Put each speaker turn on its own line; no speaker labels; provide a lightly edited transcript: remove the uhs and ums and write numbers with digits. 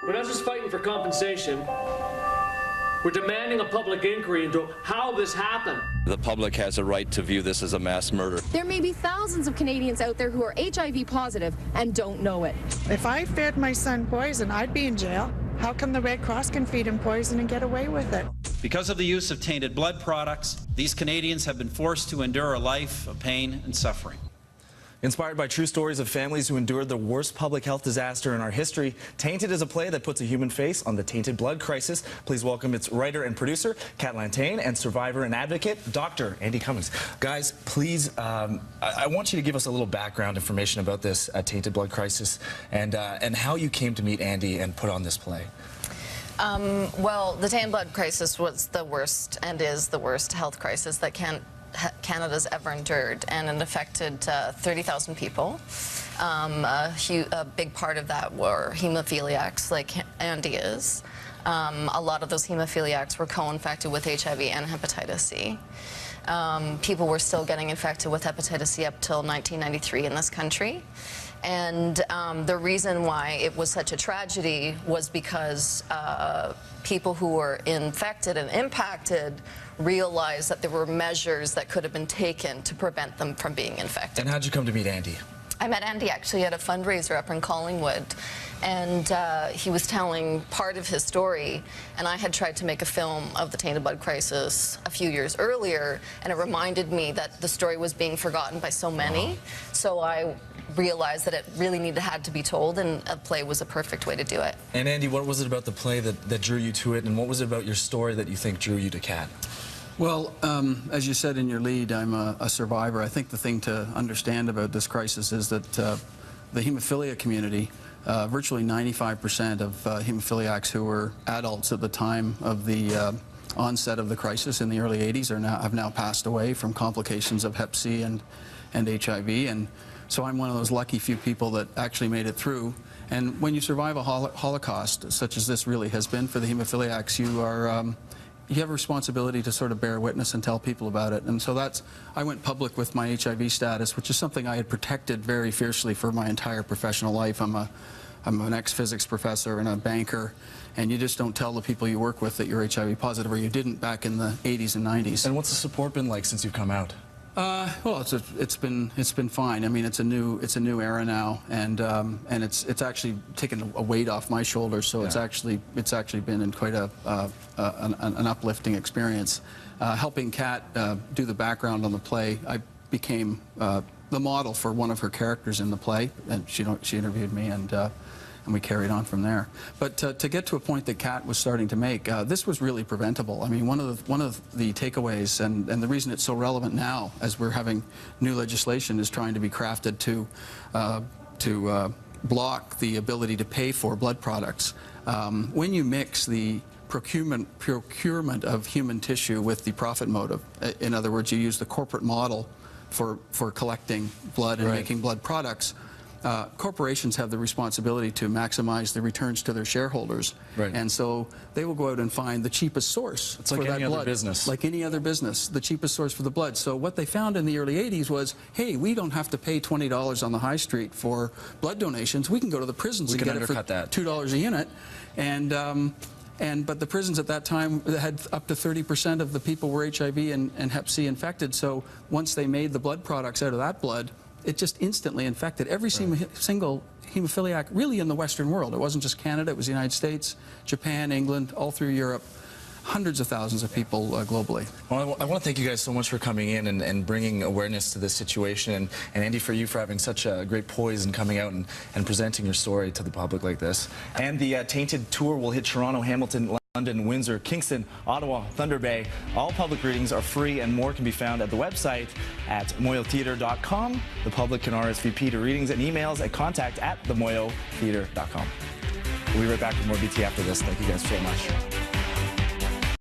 We're not just fighting for compensation. We're demanding a public inquiry into how this happened.
The public has a right to view this as a mass murder.
There may be thousands of Canadians out there who are HIV positive and don't know it.
If I fed my son poison, I'd be in jail. How come the Red Cross can feed him poison and get away with it?
Because of the use of tainted blood products, these Canadians have been forced to endure a life of pain and suffering.
Inspired by true stories of families who endured the worst public health disaster in our history, Tainted is a play that puts a human face on the tainted blood crisis. Please welcome its writer and producer, Kat Lanteigne, and survivor and advocate, Dr. Andy Cumming. Guys, please, I want you to give us a little background information about this tainted blood crisis and how you came to meet Andy and put on this play.
Well, the tainted blood crisis was the worst and is the worst health crisis that Canada's ever endured, and it affected 30,000 people. A big part of that were hemophiliacs, like Andy is. A lot of those hemophiliacs were co-infected with HIV and hepatitis C. People were still getting infected with hepatitis C up till 1993 in this country. And the reason why it was such a tragedy was because people who were infected and impacted realized that there were measures that could have been taken to prevent them from being infected.
And how'd you come to meet Andy?
I met Andy actually at a fundraiser up in Collingwood, and he was telling part of his story, and I had tried to make a film of the tainted blood crisis a few years earlier, and it reminded me that the story was being forgotten by so many. So I realized that it really had to be told, and a play was a perfect way to do it.
And Andy, what was it about the play that drew you to it, and what was it about your story that you think drew you to Kat?
Well, as you said in your lead, I'm a survivor. I think the thing to understand about this crisis is that the hemophilia community, virtually 95% of hemophiliacs who were adults at the time of the onset of the crisis in the early 80s have now passed away from complications of Hep C and HIV. And so I'm one of those lucky few people that actually made it through. And when you survive a Holocaust, such as this really has been for the hemophiliacs, you have a responsibility to sort of bear witness and tell people about it. And so I went public with my HIV status, which is something I had protected very fiercely for my entire professional life. I'm an ex-physics professor and a banker, and you just don't tell the people you work with that you're HIV positive, or you didn't back in the 80s and 90s.
And what's the support been like since you've come out?
Well, it's been fine. I mean, it's a new era now, and it's actually taken a weight off my shoulders. So yeah. it's actually been in quite an uplifting experience. Helping Kat do the background on the play, I became the model for one of her characters in the play, and she interviewed me, and we carried on from there. But to get to a point that Kat was starting to make, this was really preventable. I mean, one of the takeaways, and the reason it's so relevant now, as we're having new legislation is trying to be crafted to block the ability to pay for blood products. When you mix the procurement of human tissue with the profit motive, in other words, you use the corporate model for collecting blood and making blood products, corporations have the responsibility to maximize the returns to their shareholders. Right. And so they will go out and find the cheapest source for that blood. Like any other business. Like any other business, the cheapest source for the blood. So what they found in the early 80s was, hey, we don't have to pay $20 on the high street for blood donations. We can go to the prisons and get it for $2 a unit. But the prisons at that time had up to 30% of the people were HIV and Hep C infected. So once they made the blood products out of that blood, it just instantly infected every single hemophiliac really in the Western world. It wasn't just Canada, it was the United States, Japan, England, all through Europe. Hundreds of thousands of people globally.
Well, I want to thank you guys so much for coming in and bringing awareness to this situation, and Andy, for you for having such a great poise and coming out and presenting your story to the public like this. And the Tainted tour will hit Toronto, Hamilton, London, Windsor, Kingston, Ottawa, Thunder Bay. All public readings are free, and more can be found at the website at moyotheatre.com. The public can RSVP to readings and emails at contact@themoyotheatre.com. We'll be right back with more BT after this. Thank you guys so much.